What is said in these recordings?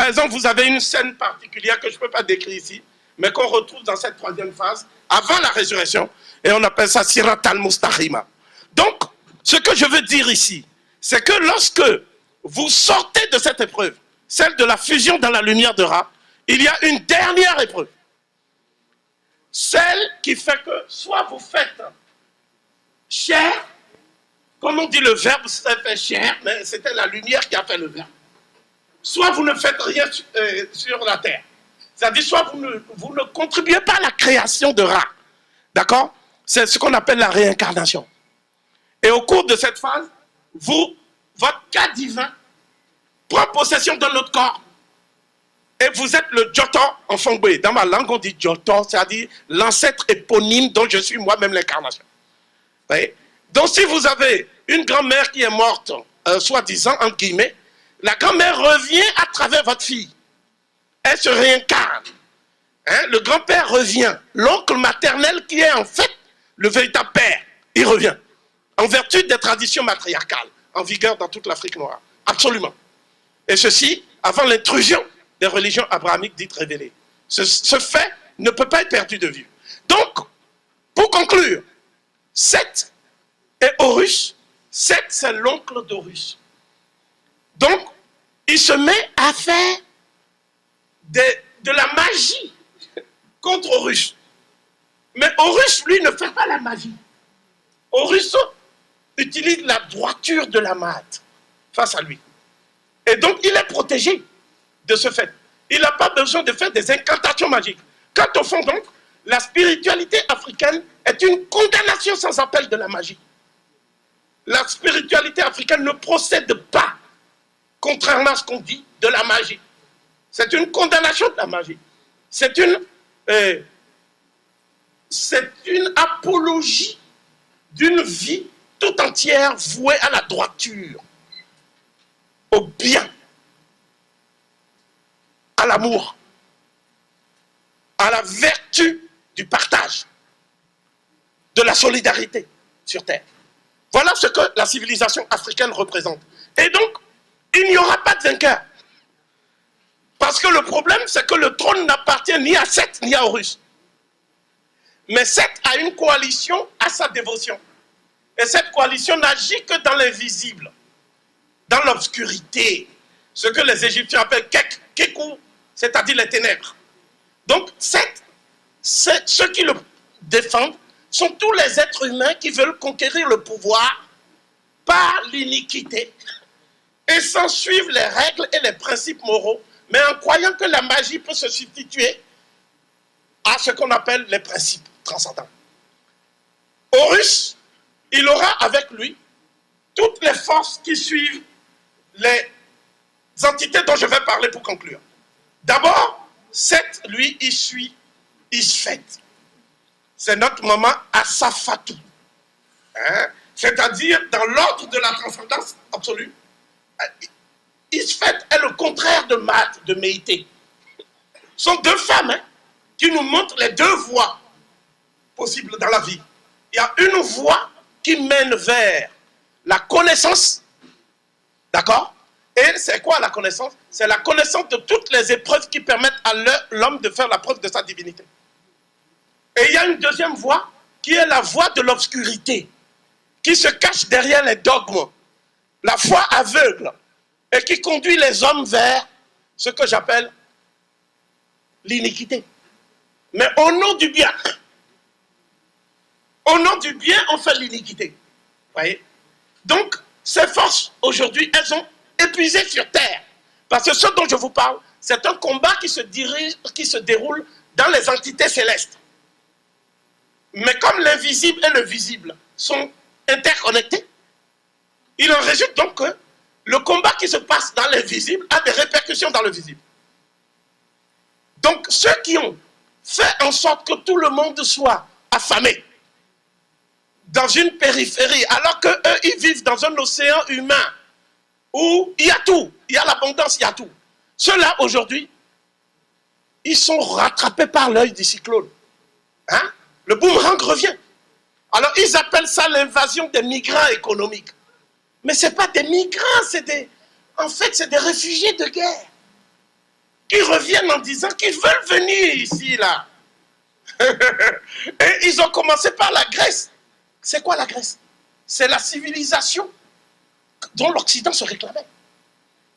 Par exemple, vous avez une scène particulière que je ne peux pas décrire ici, mais qu'on retrouve dans cette troisième phase, avant la résurrection, et on appelle ça Sirat al-Mustaqima. Donc, ce que je veux dire ici, c'est que lorsque vous sortez de cette épreuve, celle de la fusion dans la lumière de Ra, il y a une dernière épreuve. Celle qui fait que soit vous faites chair, comme on dit le verbe s'est fait chair, mais c'était la lumière qui a fait le verbe. Soit vous ne faites rien sur la terre. C'est-à-dire soit vous ne contribuez pas à la création de Ra. D'accord? C'est ce qu'on appelle la réincarnation. Et au cours de cette phase, votre cas divin prend possession de notre corps. Et vous êtes le Joton en Fongbe. Dans ma langue, on dit Joton, c'est-à-dire l'ancêtre éponyme dont je suis moi-même l'incarnation. Donc si vous avez une grand-mère qui est morte, soi-disant, entre guillemets, la grand-mère revient à travers votre fille. Elle se réincarne. Le grand-père revient. L'oncle maternel qui est en fait le véritable père, il revient. En vertu des traditions matriarcales en vigueur dans toute l'Afrique noire. Absolument. Et ceci avant l'intrusion des religions abrahamiques dites révélées. Ce fait ne peut pas être perdu de vue. Donc, pour conclure, Seth et Horus, Seth c'est l'oncle d'Horus. Donc, il se met à faire de la magie contre Horus. Mais Horus, lui, ne fait pas la magie. Horus utilise la droiture de la Maat face à lui. Et donc, il est protégé de ce fait. Il n'a pas besoin de faire des incantations magiques. Quand au fond, donc, la spiritualité africaine est une condamnation sans appel de la magie. La spiritualité africaine ne procède pas, contrairement à ce qu'on dit, de la magie. C'est une condamnation de la magie. C'est une apologie d'une vie tout entière vouée à la droiture, au bien, à l'amour, à la vertu du partage, de la solidarité sur Terre. Voilà ce que la civilisation africaine représente. Et donc, il n'y aura pas de vainqueur. Parce que le problème, c'est que le trône n'appartient ni à Seth ni à Horus. Mais Seth a une coalition à sa dévotion. Et cette coalition n'agit que dans l'invisible, dans l'obscurité, ce que les Égyptiens appellent Kekou, c'est-à-dire les ténèbres. Donc, ceux qui le défendent sont tous les êtres humains qui veulent conquérir le pouvoir par l'iniquité et sans suivre les règles et les principes moraux, mais en croyant que la magie peut se substituer à ce qu'on appelle les principes transcendants. Horus, il aura avec lui toutes les forces qui suivent les entités dont je vais parler pour conclure. D'abord, Seth, lui, il suit Isfet. C'est notre maman Assafatou. C'est-à-dire, dans l'ordre de la transcendance absolue, Isfet est le contraire de Maat, de Méité. Ce sont deux femmes qui nous montrent les deux voies possibles dans la vie. Il y a une voie qui mène vers la connaissance, d'accord? Et c'est quoi la connaissance? C'est la connaissance de toutes les épreuves qui permettent à l'homme de faire la preuve de sa divinité. Et il y a une deuxième voie qui est la voie de l'obscurité, qui se cache derrière les dogmes, la foi aveugle, et qui conduit les hommes vers ce que j'appelle l'iniquité. Mais au nom du bien, on fait l'iniquité. Voyez? Donc, ces forces, aujourd'hui, elles sont épuisées sur Terre. Parce que ce dont je vous parle, c'est un combat qui se déroule dans les entités célestes. Mais comme l'invisible et le visible sont interconnectés, il en résulte donc que le combat qui se passe dans l'invisible a des répercussions dans le visible. Donc, ceux qui ont fait en sorte que tout le monde soit affamé dans une périphérie, alors qu'eux, ils vivent dans un océan humain où il y a tout, il y a l'abondance, il y a tout. Ceux-là, aujourd'hui, ils sont rattrapés par l'œil du cyclone. Le boomerang revient. Alors, ils appellent ça l'invasion des migrants économiques. Mais ce n'est pas des migrants, en fait, c'est des réfugiés de guerre. qui reviennent en disant qu'ils veulent venir ici, là. Et ils ont commencé par la Grèce. C'est quoi la Grèce? C'est la civilisation dont l'Occident se réclamait.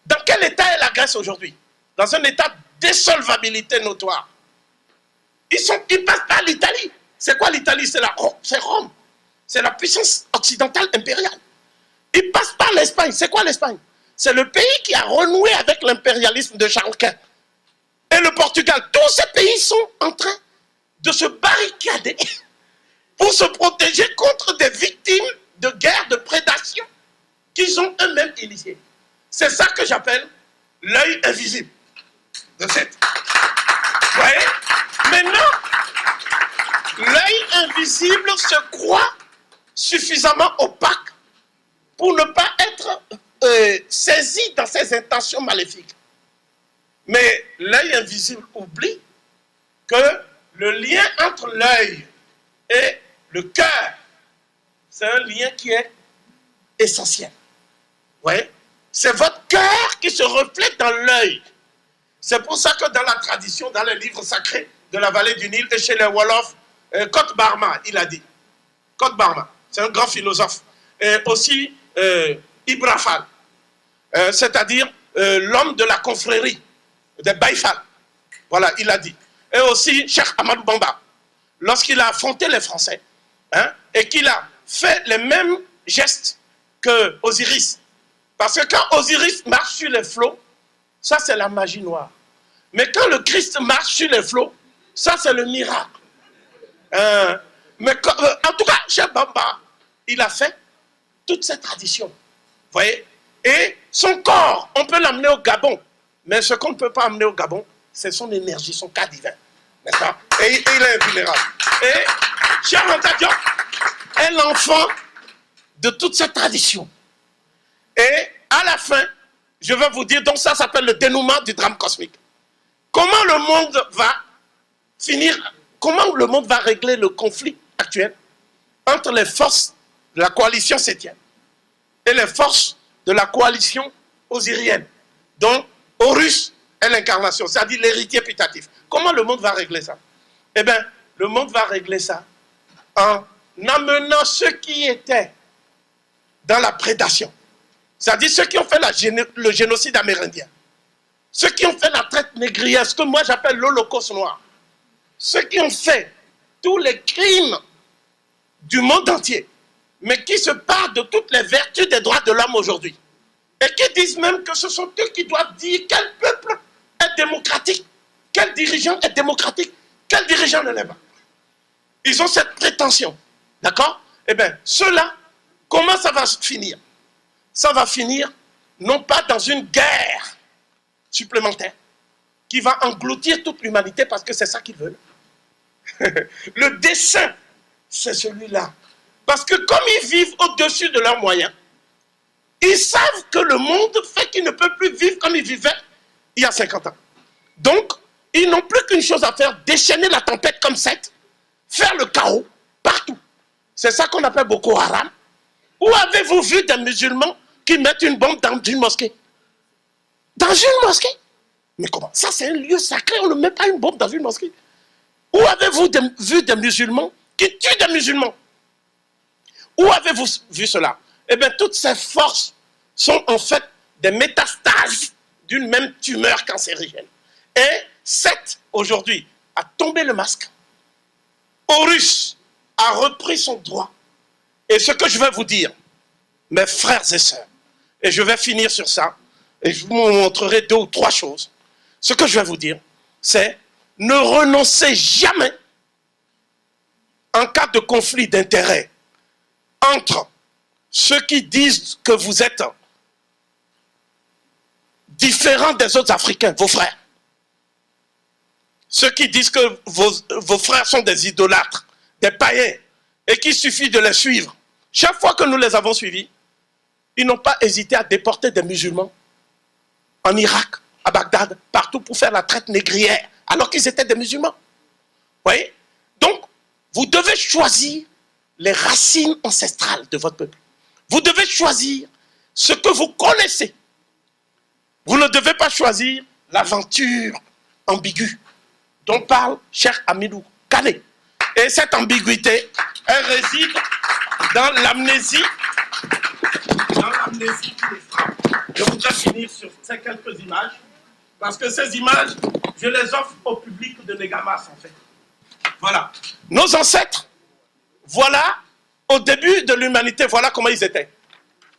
Dans quel état est la Grèce aujourd'hui? Dans un état d'insolvabilité notoire. Ils passent par l'Italie. C'est quoi l'Italie? C'est Rome. C'est la puissance occidentale impériale. Ils passent par l'Espagne. C'est quoi l'Espagne? C'est le pays qui a renoué avec l'impérialisme de Charles Quint. Et le Portugal. Tous ces pays sont en train de se barricader pour se protéger contre des victimes de guerre, de prédation qu'ils ont eux-mêmes initiées. C'est ça que j'appelle l'œil invisible. De cette. Vous voyez? Maintenant, l'œil invisible se croit suffisamment opaque pour ne pas être saisi dans ses intentions maléfiques. Mais l'œil invisible oublie que le lien entre l'œil et le cœur, c'est un lien qui est essentiel. Vous voyez? C'est votre cœur qui se reflète dans l'œil. C'est pour ça que dans la tradition, dans les livres sacrés de la vallée du Nil et chez les Wolofs, Koth Barma, il a dit. Koth Barma, c'est un grand philosophe. Et aussi Ibrafal, c'est-à-dire l'homme de la confrérie, des Baïfal. Voilà, il a dit. Et aussi Cheikh Ahmadou Bamba, lorsqu'il a affronté les Français, hein, et qu'il a fait les mêmes gestes que Osiris. Parce que quand Osiris marche sur les flots, ça c'est la magie noire. Mais quand le Christ marche sur les flots, ça c'est le miracle. Mais en tout cas, Cheikh Bamba, il a fait toute cette tradition. Vous voyez? Et son corps, on peut l'amener au Gabon. Mais ce qu'on ne peut pas amener au Gabon, c'est son énergie, son cas divin. N'est-ce pas? Et il est invulnérable. Et Cheikh Anta Diop est l'enfant de toute cette tradition. Et à la fin, je vais vous dire, donc ça s'appelle le dénouement du drame cosmique. Comment le monde va finir, comment le monde va régler le conflit actuel entre les forces de la coalition septième et les forces de la coalition osirienne, dont Horus est l'incarnation, c'est-à-dire l'héritier putatif. Comment le monde va régler ça? Eh bien, le monde va régler ça en amenant ceux qui étaient dans la prédation, c'est-à-dire ceux qui ont fait le génocide amérindien, ceux qui ont fait la traite négrière, ce que moi j'appelle l'Holocauste noir, ceux qui ont fait tous les crimes du monde entier, mais qui se parlent de toutes les vertus des droits de l'homme aujourd'hui, et qui disent même que ce sont eux qui doivent dire quel peuple est démocratique, quel dirigeant est démocratique, quel dirigeant ne l'est pas. Ils ont cette prétention, d'accord? Eh bien, ceux-là, comment ça va finir? Ça va finir non pas dans une guerre supplémentaire qui va engloutir toute l'humanité parce que c'est ça qu'ils veulent. Le dessein, c'est celui-là. Parce que comme ils vivent au-dessus de leurs moyens, ils savent que le monde fait qu'ils ne peuvent plus vivre comme ils vivaient il y a 50 ans. Donc, ils n'ont plus qu'une chose à faire, déchaîner la tempête comme cette, faire le chaos partout. C'est ça qu'on appelle Boko Haram. Où avez-vous vu des musulmans qui mettent une bombe dans une mosquée? Dans une mosquée? Mais comment? Ça, c'est un lieu sacré, on ne met pas une bombe dans une mosquée. Où avez-vous vu des musulmans qui tuent des musulmans? Où avez-vous vu cela? Eh bien, toutes ces forces sont en fait des métastases d'une même tumeur cancérigène. Et Seth, aujourd'hui, a tombé le masque. Horus a repris son droit. Et ce que je vais vous dire, mes frères et sœurs, et je vais finir sur ça, et je vous montrerai 2 ou 3 choses. Ce que je vais vous dire, c'est ne renoncez jamais en cas de conflit d'intérêts entre ceux qui disent que vous êtes différents des autres Africains, vos frères. Ceux qui disent que vos frères sont des idolâtres, des païens, et qu'il suffit de les suivre. Chaque fois que nous les avons suivis, ils n'ont pas hésité à déporter des musulmans en Irak, à Bagdad, partout pour faire la traite négrière, alors qu'ils étaient des musulmans. Vous voyez? Donc, vous devez choisir les racines ancestrales de votre peuple. Vous devez choisir ce que vous connaissez. Vous ne devez pas choisir l'aventure ambiguë dont parle Cheikh Hamidou Kané. Et cette ambiguïté, elle réside dans l'amnésie qui les frappe. Je voudrais finir sur ces quelques images, parce que ces images, je les offre au public de Négamas, en fait. Voilà. Nos ancêtres, voilà, au début de l'humanité, voilà comment ils étaient.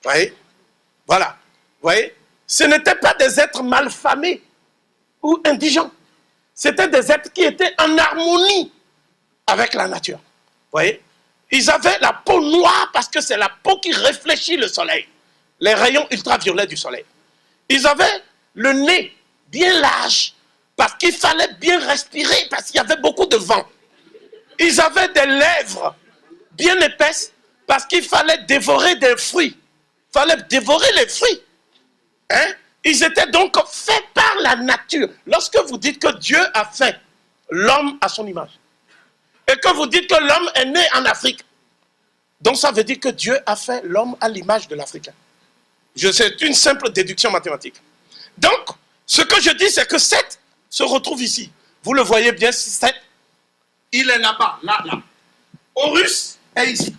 Vous voyez? Voilà. Vous voyez? Ce n'étaient pas des êtres malfamés ou indigents. C'était des êtres qui étaient en harmonie avec la nature. Vous voyez? Ils avaient la peau noire parce que c'est la peau qui réfléchit le soleil, les rayons ultraviolets du soleil. Ils avaient le nez bien large parce qu'il fallait bien respirer, parce qu'il y avait beaucoup de vent. Ils avaient des lèvres bien épaisses parce qu'il fallait dévorer des fruits. Il fallait dévorer les fruits. Hein? Ils étaient donc faits par la nature. Lorsque vous dites que Dieu a fait l'homme à son image, et que vous dites que l'homme est né en Afrique, donc ça veut dire que Dieu a fait l'homme à l'image de l'Africain. C'est une simple déduction mathématique. Donc, ce que je dis, c'est que 7 se retrouve ici. Vous le voyez bien, 7, il est là-bas, là. Horus est ici.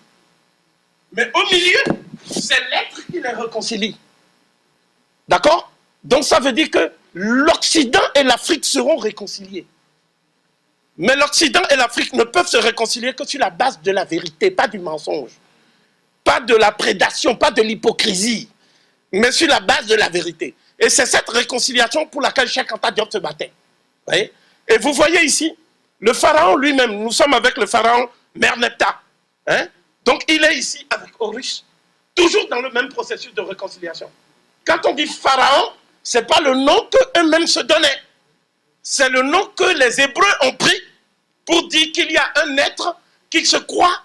Mais au milieu, c'est l'être qui les réconcilie. D'accord? Donc ça veut dire que l'Occident et l'Afrique seront réconciliés. Mais l'Occident et l'Afrique ne peuvent se réconcilier que sur la base de la vérité, pas du mensonge, pas de la prédation, pas de l'hypocrisie, mais sur la base de la vérité. Et c'est cette réconciliation pour laquelle Cheikh Anta Diop se battait. Vous voyez? Et vous voyez ici, le pharaon lui-même, nous sommes avec le pharaon Merneptah. Hein? Donc il est ici avec Horus, toujours dans le même processus de réconciliation. Quand on dit pharaon, ce n'est pas le nom qu'eux-mêmes se donnaient. C'est le nom que les Hébreux ont pris pour dire qu'il y a un être qui se croit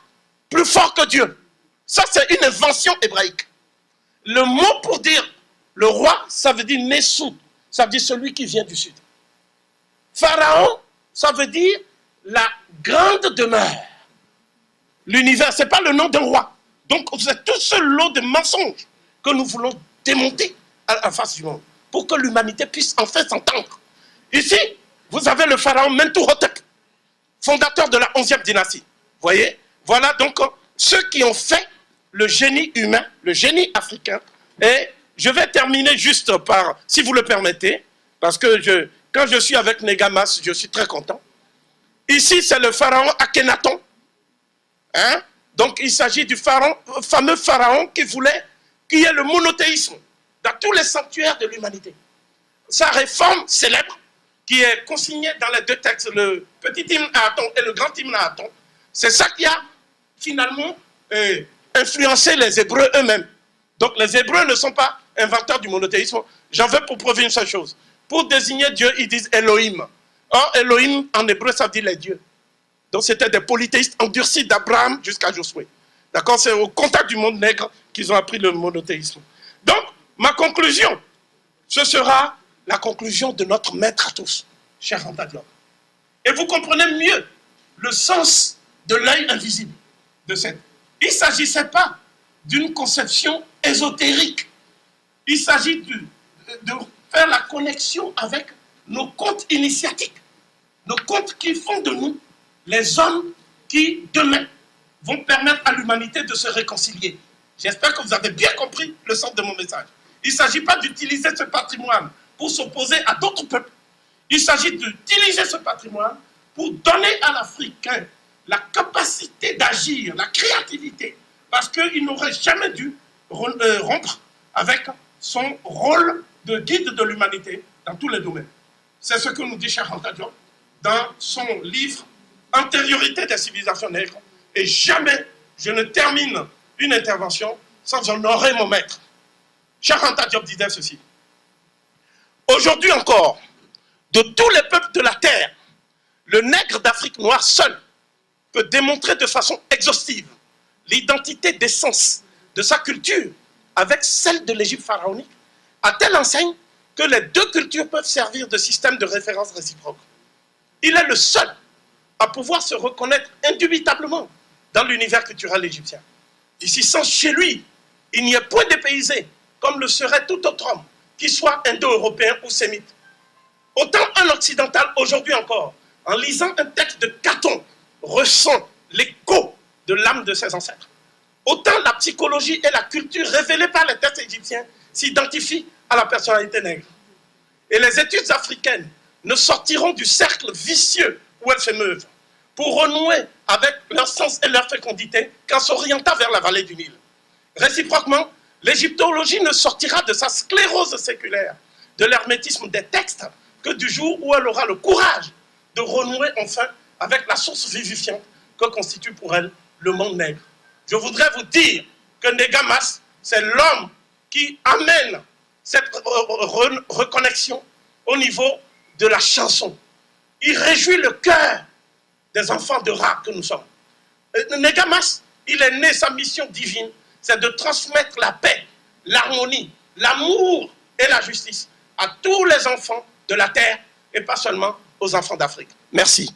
plus fort que Dieu. Ça, c'est une invention hébraïque. Le mot pour dire le roi, ça veut dire Nessou, ça veut dire celui qui vient du sud. Pharaon, ça veut dire la grande demeure. L'univers, ce n'est pas le nom d'un roi. Donc, c'est tout ce lot de mensonges que nous voulons démonter à la face du monde pour que l'humanité puisse enfin s'entendre. Ici, vous avez le pharaon Mentuhotep, fondateur de la 11e dynastie. Vous voyez? Voilà donc ceux qui ont fait le génie humain, le génie africain. Et je vais terminer juste par, si vous le permettez, parce que quand je suis avec Négamas, je suis très content. Ici, c'est le pharaon Akhenaton. Hein? Donc, il s'agit du fameux pharaon qui voulait qu'il y ait le monothéisme dans tous les sanctuaires de l'humanité. Sa réforme célèbre, qui est consignée dans les deux textes, le petit hymne à Aton et le grand hymne à Aton, c'est ça qui a finalement influencé les Hébreux eux-mêmes. Donc les Hébreux ne sont pas inventeurs du monothéisme. J'en veux pour prouver une seule chose. Pour désigner Dieu, ils disent Elohim. Or, Elohim, en hébreu, ça veut dire les dieux. Donc c'était des polythéistes endurcis d'Abraham jusqu'à Josué. D'accord? C'est au contact du monde nègre qu'ils ont appris le monothéisme. Donc, ma conclusion, ce sera la conclusion de notre maître à tous, Cheikh Anta Diop. Et vous comprenez mieux le sens de l'œil invisible de cette. Il ne s'agissait pas d'une conception ésotérique. Il s'agit de faire la connexion avec nos contes initiatiques, nos contes qui font de nous les hommes qui, demain, vont permettre à l'humanité de se réconcilier. J'espère que vous avez bien compris le sens de mon message. Il ne s'agit pas d'utiliser ce patrimoine pour s'opposer à d'autres peuples. Il s'agit d'utiliser ce patrimoine pour donner à l'Africain la capacité d'agir, la créativité, parce qu'il n'aurait jamais dû rompre avec son rôle de guide de l'humanité dans tous les domaines. C'est ce que nous dit Cheikh Anta Diop dans son livre « Antériorité des civilisations nègres ». Et jamais je ne termine une intervention sans honorer mon maître. Cheikh Anta Diop disait ceci. Aujourd'hui encore, de tous les peuples de la terre, le nègre d'Afrique noire seul peut démontrer de façon exhaustive l'identité d'essence de sa culture avec celle de l'Égypte pharaonique, à telle enseigne que les deux cultures peuvent servir de système de référence réciproque. Il est le seul à pouvoir se reconnaître indubitablement dans l'univers culturel égyptien. Ici, sans chez lui, il n'y a point dépaysé, comme le serait tout autre homme, qu'il soit indo-européen ou sémite. Autant un occidental, aujourd'hui encore, en lisant un texte de Caton, ressent l'écho de l'âme de ses ancêtres. Autant la psychologie et la culture révélées par les textes égyptiens s'identifient à la personnalité nègre. Et les études africaines ne sortiront du cercle vicieux où elles se meuvent pour renouer avec leur sens et leur fécondité qu'en s'orientant vers la vallée du Nil. Réciproquement, l'égyptologie ne sortira de sa sclérose séculaire, de l'hermétisme des textes, que du jour où elle aura le courage de renouer enfin avec la source vivifiante que constitue pour elle le monde nègre. Je voudrais vous dire que Négamas, c'est l'homme qui amène cette reconnexion au niveau de la chanson. Il réjouit le cœur des enfants de Ra que nous sommes. Négamas, il est né, sa mission divine, c'est de transmettre la paix, l'harmonie, l'amour et la justice à tous les enfants de la terre et pas seulement aux enfants d'Afrique. Merci.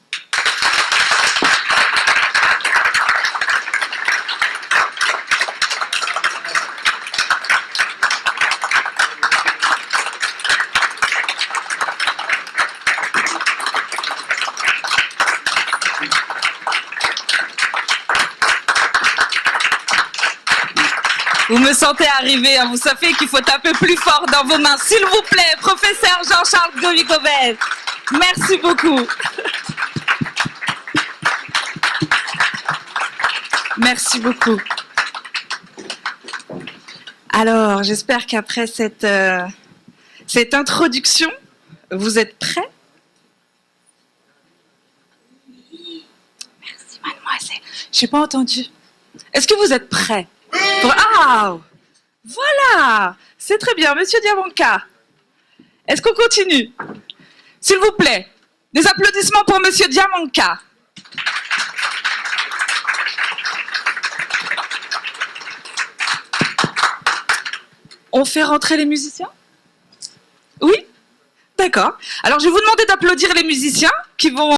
Vous me sentez arriver, hein. Vous savez qu'il faut taper plus fort dans vos mains. S'il vous plaît, professeur Jean-Charles Gomis-Gomez. Merci beaucoup. Merci beaucoup. Alors, j'espère qu'après cette introduction, vous êtes prêts? Merci, mademoiselle. Je n'ai pas entendu. Est-ce que vous êtes prêts? Ah, voilà, c'est très bien, Monsieur Diamanka. Est-ce qu'on continue? S'il vous plaît, des applaudissements pour Monsieur Diamanka. On fait rentrer les musiciens? Oui? D'accord. Alors, je vais vous demander d'applaudir les musiciens qui vont